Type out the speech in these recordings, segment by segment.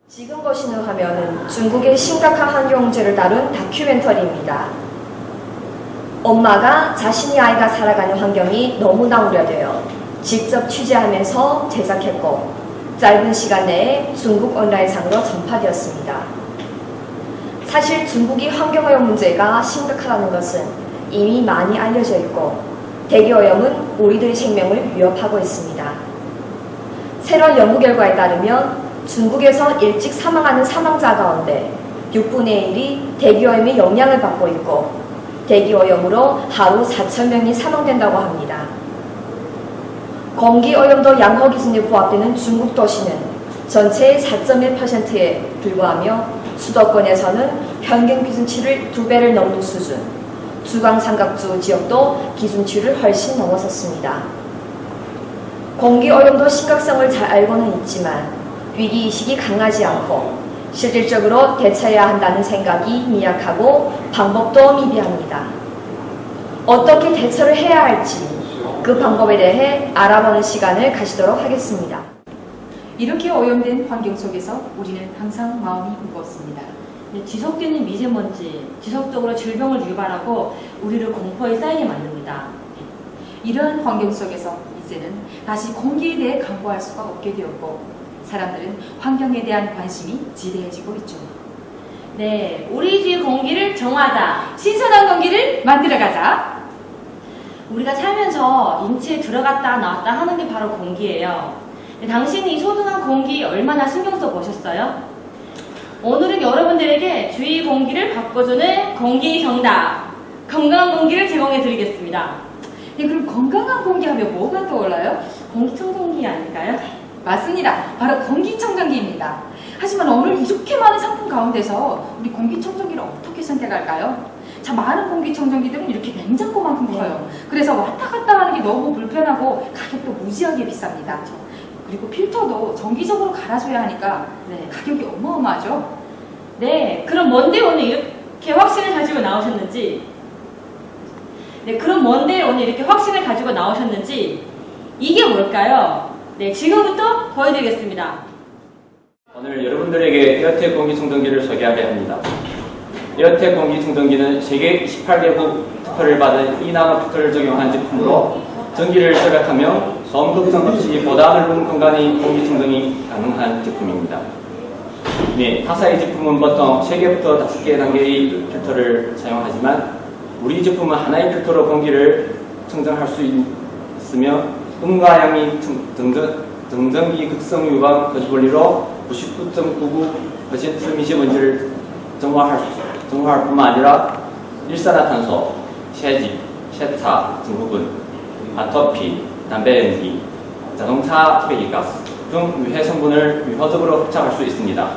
지금 보시는 화면은 중국의 심각한 환경 문제를 다룬 다큐멘터리입니다. 엄마가 자신의 아이가 살아가는 환경이 너무나 우려되어 직접 취재하면서 제작했고 짧은 시간 내에 중국 온라인상으로 전파되었습니다. 사실 중국이 환경오염 문제가 심각하다는 것은 이미 많이 알려져 있고 대기오염은 우리들의 생명을 위협하고 있습니다. 새로운 연구 결과에 따르면 중국에서 일찍 사망하는 사망자 가운데 6분의 1이 대기오염의 영향을 받고 있고 대기오염으로 하루 4,000명이 사망된다고 합니다. 공기오염도 양호 기준에 부합되는 중국 도시는 전체의 4.1%에 불과하며 수도권에서는 평균 기준치를 2배를 넘는 수준, 주광삼각주 지역도 기준치를 훨씬 넘어섰습니다. 공기오염도 심각성을 잘 알고는 있지만 위기의식이 강하지 않고 실질적으로 대처해야 한다는 생각이 미약하고 방법도 미비합니다. 어떻게 대처를 해야 할지 그 방법에 대해 알아보는 시간을 가지도록 하겠습니다. 이렇게 오염된 환경 속에서 우리는 항상 마음이 무겁습니다. 지속되는 미세먼지, 지속적으로 질병을 유발하고 우리를 공포에 쌓이게 만듭니다. 이러한 환경 속에서 이제는 다시 공기에 대해 강구할 수가 없게 되었고 사람들은 환경에 대한 관심이 지대해지고 있죠. 네, 우리 집 공기를 정화하자. 신선한 공기를 만들어가자. 우리가 살면서 인체에 들어갔다 나왔다 하는 게 바로 공기예요. 당신이 이 소중한 공기 얼마나 신경 써 보셨어요? 오늘은 여러분들에게 주위 공기를 바꿔주는 공기 정답, 건강한 공기를 제공해 드리겠습니다. 네, 그럼 건강한 공기 하면 뭐가 떠올라요? 공기청정기 아닐까요? 맞습니다. 바로 공기청정기입니다. 하지만 오늘 이렇게 많은 상품 가운데서 우리 공기청정기를 어떻게 선택할까요? 자, 많은 공기청정기들은 이렇게 냉장고만큼 커요. 그래서 왔다 갔다 하는 게 너무 불편하고 가격도 무지하게 비쌉니다. 그리고 필터도 정기적으로 갈아줘야 하니까 가격이 어마어마하죠. 네, 그럼 뭔데 오늘 이렇게 확신을 가지고 나오셨는지 이게 뭘까요? 네, 지금부터 보여드리겠습니다. 오늘 여러분들에게 에어텍 공기청정기를 소개하려 합니다. 에어텍 공기청정기는 세계 28개국 특허를 받은 이나노 필터를 적용한 제품으로 전기를 절약하며 소음 걱정 없이 보다 넓은 공간의 공기청정이 가능한 제품입니다. 네, 타사의 제품은 보통 3개부터 5개 단계의 필터를 사용하지만 우리 제품은 하나의 필터로 공기를 청정할 수 있으며 음과 양이 정전기 극성 유광 거시본리로 99.99% 미세먼지를 정화할 뿐만 아니라 일산화탄소, 채집, 세타, 증후군, 아토피, 담배 연기, 자동차 배기가스 등 유해 성분을 유효적으로 흡착할 수 있습니다.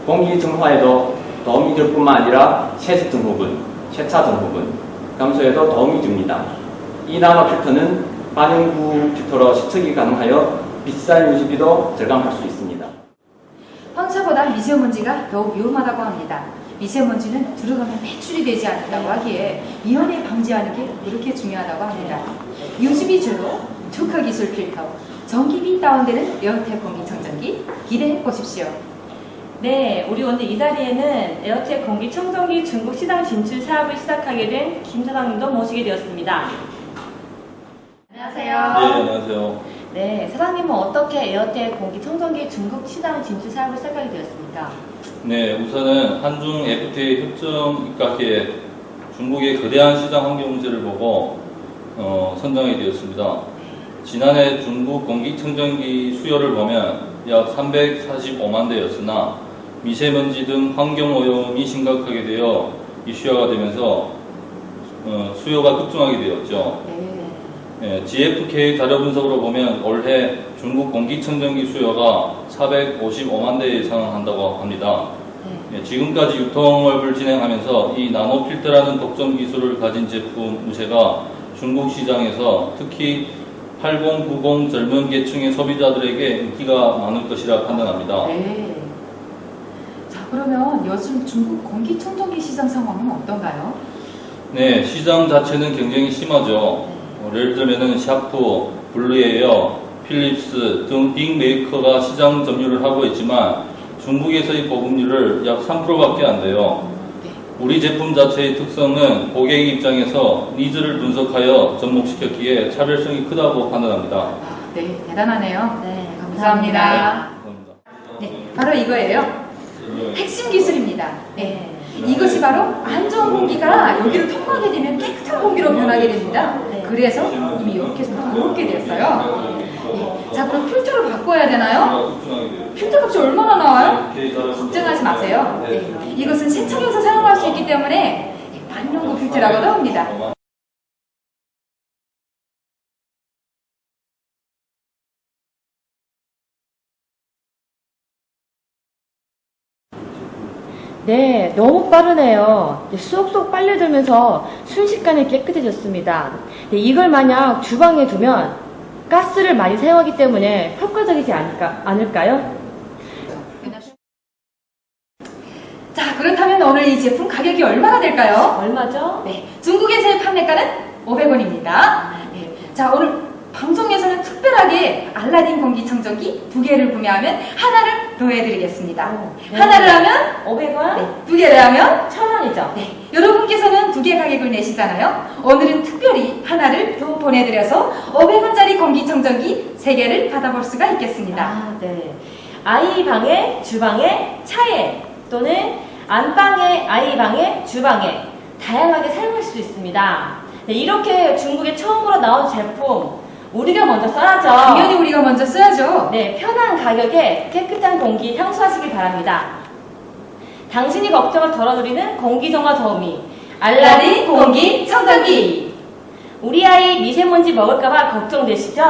공기 정화에도 도움이 될 뿐만 아니라 세습 증후군, 세차 증후군 감소에도 도움이 줍니다. 이 나노 필터는 반영구 필터로 세척이 가능하여 비싼 유지비도 절감할 수 있습니다. 황사보다 미세먼지가 더욱 위험하다고 합니다. 미세먼지는 들어가면 배출이 되지 않는다고 하기에 미연에 방지하는 게 그렇게 중요하다고 합니다. 유지비 제로, 특허 기술 필터, 전기비 다운되는 에어텍 공기청정기 기대해 보십시오. 네, 우리 오늘 이 자리에는 에어텍 공기청정기 중국 시장 진출 사업을 시작하게 된 김 사장님도 모시게 되었습니다. 안녕하세요. 네, 안녕하세요. 네, 사장님은 어떻게 에어텍 공기청정기 중국 시장 진출 사업을 시작하게 되었습니까? 네, 우선은 한중 FTA 협정 입각해 중국의 거대한 시장 환경 문제를 보고 선정하게 되었습니다. 지난해 중국 공기청정기 수요를 보면 약 345만 대였으나 미세먼지 등 환경오염이 심각하게 되어 이슈화가 되면서 수요가 급증하게 되었죠. GfK 자료 분석으로 보면 올해 중국 공기청정기 수요가 455만 대에 상한다고 합니다. 지금까지 유통업을 진행하면서 이 나노 필터라는 독점 기술을 가진 제품 우세가 중국 시장에서 특히 8090 젊은 계층의 소비자들에게 인기가 많을 것이라 판단합니다. 네. 자, 그러면 요즘 중국 공기청정기 시장 상황은 어떤가요? 네, 시장 자체는 굉장히 심하죠. 예를 들면은 샤프, 블루에어, 필립스 등 빅 메이커가 시장 점유를 하고 있지만 중국에서의 보급률을 약 3%밖에 안 돼요. 우리 제품 자체의 특성은 고객 입장에서 니즈를 분석하여 접목시켰기에 차별성이 크다고 판단합니다. 네, 대단하네요. 네, 감사합니다. 감사합니다. 네, 바로 이거예요. 핵심 기술입니다. 네. 이것이 바로 안 좋은 공기가 여기를 통과하게 되면 깨끗한 공기로 변하게 됩니다. 네. 그래서 이미 이렇게 해서 그렇게 되었어요. 네. 자, 그럼 필터를 바꿔야 되나요? 필터 값이 얼마나 나와요? 걱정하지 마세요. 네. 이것은 세척해서 사용할 수 있기 때문에 반영구 필터라고도 합니다. 네, 너무 빠르네요. 쏙쏙 빨려들면서 순식간에 깨끗해졌습니다. 네, 이걸 만약 주방에 두면 가스를 많이 사용하기 때문에 효과적이지 않을까요? 자, 그렇다면 오늘 이 제품 가격이 얼마나 될까요? 얼마죠? 네, 중국에서의 판매가는 500원입니다. 네, 자, 오늘 방송에서는 특별하게 알라딘 공기청정기 2개를 구매하면 하나를 더해드리겠습니다. 네. 하나를 하면 500원? 네, 2개를 하면 1000원이죠? 네, 여러분께서는 2개 가격을 내시잖아요. 오늘은 특별히 하나를 더 보내드려서 500원짜리 공기청정기 3개를 받아볼 수가 있겠습니다. 아, 네. 아이 방에, 주방에, 차에 또는 안방에, 아이 방에, 주방에 다양하게 사용할 수 있습니다. 네, 이렇게 중국에 처음으로 나온 제품 우리가 먼저 써야죠. 당연히 우리가 먼저 써야죠. 네, 편한 가격에 깨끗한 공기 향수하시길 바랍니다. 당신이 걱정을 덜어드리는 공기정화 도우미 알라딘 공기청정기. 우리 아이 미세먼지 먹을까봐 걱정되시죠?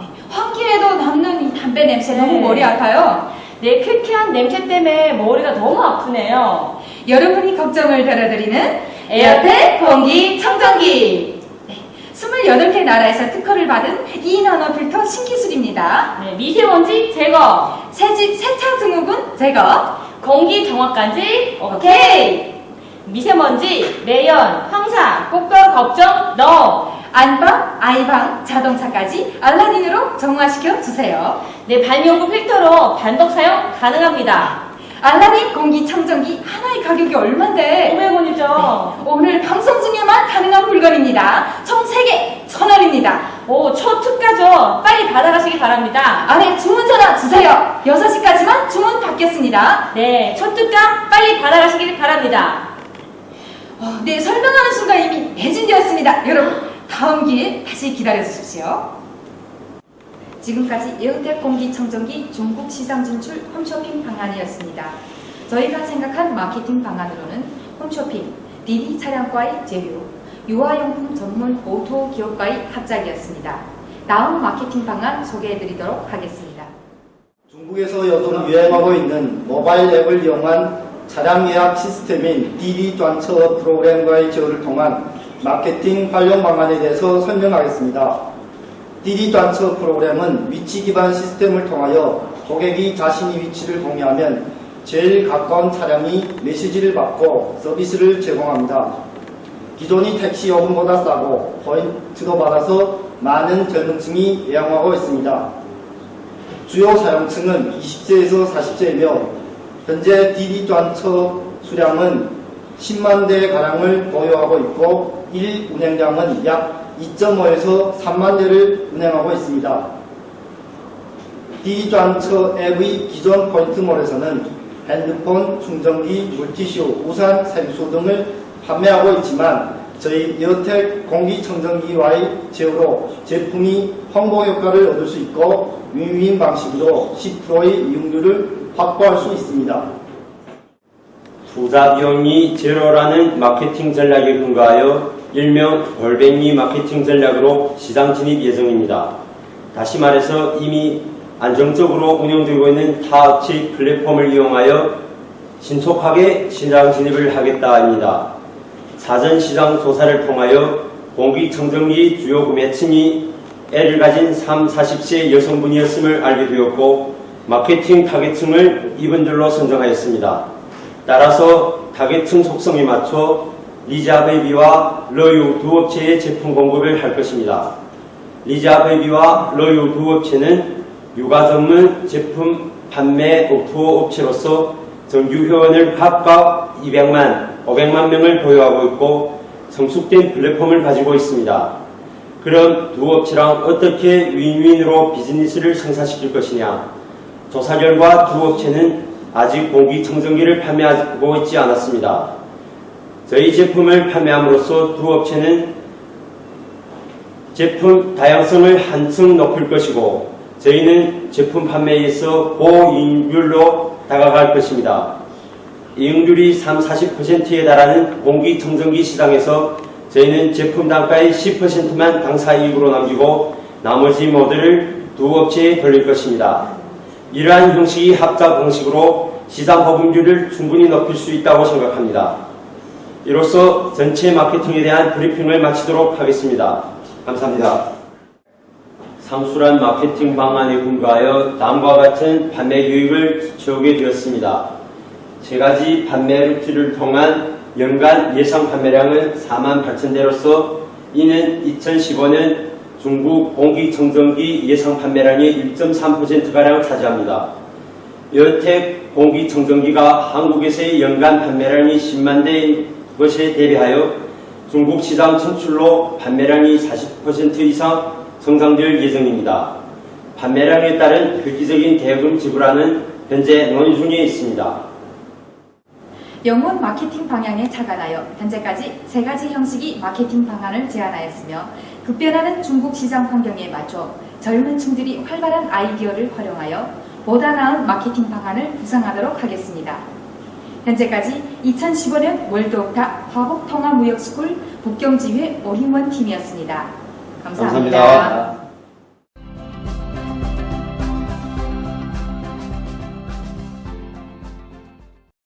네, 환기에도 남는 이 담배 냄새 네. 너무 머리 아파요. 네, 쾌쾌한 냄새 때문에 머리가 너무 아프네요. 여러분이 걱정을 덜어드리는 에어텍 공기청정기. 28개 나라에서 특허를 받은 2나노 필터 신기술입니다. 네, 미세먼지 제거, 새집 세차 증후군 제거, 공기 정확간지 오케이. 미세먼지, 매연, 황사, 꽃별 걱정 NO. 안방, 아이방, 자동차까지 알라딘으로 정화시켜 주세요. 네, 반영구 필터로 반복 사용 가능합니다. 알라딘 공기청정기 하나의 가격이 얼만데 500원이죠. 오늘 방송 중에만 가능한 물건입니다. 총 3개 1000원입니다. 오, 초특가죠. 빨리 받아가시기 바랍니다. 아래 주문 전화 주세요. 6시까지만 주문 받겠습니다. 네, 초특가 빨리 받아가시길 바랍니다. 네, 설명하는 순간 이미 매진되었습니다. 여러분, 다음 기회에 다시 기다려 주십시오. 지금까지 에어텍 공기청정기 중국 시장 진출 홈쇼핑 방안이었습니다. 저희가 생각한 마케팅 방안으로는 홈쇼핑, DD 차량과의 제휴, 유아용품 전문 오토 기업과의 합작이었습니다. 다음 마케팅 방안 소개해드리도록 하겠습니다. 중국에서 요즘 유행하고 있는 모바일 앱을 이용한 차량 예약 시스템인 DD 전처 프로그램과의 제휴를 통한 마케팅 활용 방안에 대해서 설명하겠습니다. DD 전처 프로그램은 위치 기반 시스템을 통하여 고객이 자신이 위치를 공유하면 제일 가까운 차량이 메시지를 받고 서비스를 제공합니다. 기존의 택시 요금보다 싸고 포인트도 받아서 많은 젊은층이 애용하고 있습니다. 주요 사용층은 20세에서 40세이며 현재 DD 전처 수량은 10만 대 가량을 보유하고 있고 1 운행량은 약 2.5에서 3만 대를 운행하고 있습니다. DD 전처 앱의 기존 포인트몰에서는 핸드폰, 충전기, 물티슈, 우산, 생수 등을 판매하고 있지만 저희 에어텍 공기청정기와의 제휴로 제품이 홍보 효과를 얻을 수 있고 윈윈 방식으로 10%의 이용률을 확보할 수 있습니다. 투자 비용이 제로라는 마케팅 전략에 근거하여 일명 골뱅이 마케팅 전략으로 시장 진입 예정입니다. 다시 말해서 이미 안정적으로 운영되고 있는 타 업체 플랫폼을 이용하여 신속하게 시장 진입을 하겠다 합니다. 사전 시장 조사를 통하여 공기청정기 주요 구매층이 애를 가진 3, 40세 여성분이었음을 알게 되었고 마케팅 타겟층을 이분들로 선정하였습니다. 따라서 타겟층 속성에 맞춰 리자베이비와 러유 두 업체의 제품 공급을 할 것입니다. 리자베이비와 러유 두 업체는 육아 전문 제품 판매 투어 업체로서 정규 회원을 각각 200만, 500만 명을 보유하고 있고 성숙된 플랫폼을 가지고 있습니다. 그럼 두 업체랑 어떻게 윈윈으로 비즈니스를 성사시킬 것이냐? 조사 결과 두 업체는 아직 공기청정기를 판매하고 있지 않았습니다. 저희 제품을 판매함으로써 두 업체는 제품 다양성을 한층 높일 것이고 저희는 제품 판매에 있어 고이익률로 다가갈 것입니다. 이익률이 30-40%에 달하는 공기청정기 시장에서 저희는 제품 단가의 10%만 당사이익으로 남기고 나머지 모델을 두 업체에 돌릴 것입니다. 이러한 형식이 합작 방식으로 시장 허분율을 충분히 높일 수 있다고 생각합니다. 이로써 전체 마케팅에 대한 브리핑을 마치도록 하겠습니다. 감사합니다. 상술한 마케팅 방안에 근거하여 다음과 같은 판매 계획을 세우게 되었습니다. 세 가지 판매 루트를 통한 연간 예상 판매량은 48,000대로서 이는 2015년 중국 공기청정기 예상 판매량의 1.3%가량 차지합니다. 여태 공기청정기가 한국에서의 연간 판매량이 10만 대인 것에 대비하여 중국 시장 진출로 판매량이 40% 이상 성장될 예정입니다. 판매량에 따른 획기적인 대금 지불안은 현재 논의 중에 있습니다. 영혼 마케팅 방향에 착안하여 현재까지 세 가지 형식의 마케팅 방안을 제안하였으며 급변하는 중국 시장 환경에 맞춰 젊은 층들이 활발한 아이디어를 활용하여 보다 나은 마케팅 방안을 구상하도록 하겠습니다. 현재까지 2015년 월드옥타 화북통합무역스쿨 북경지회 오힘원 팀이었습니다. 감사합니다. 감사합니다.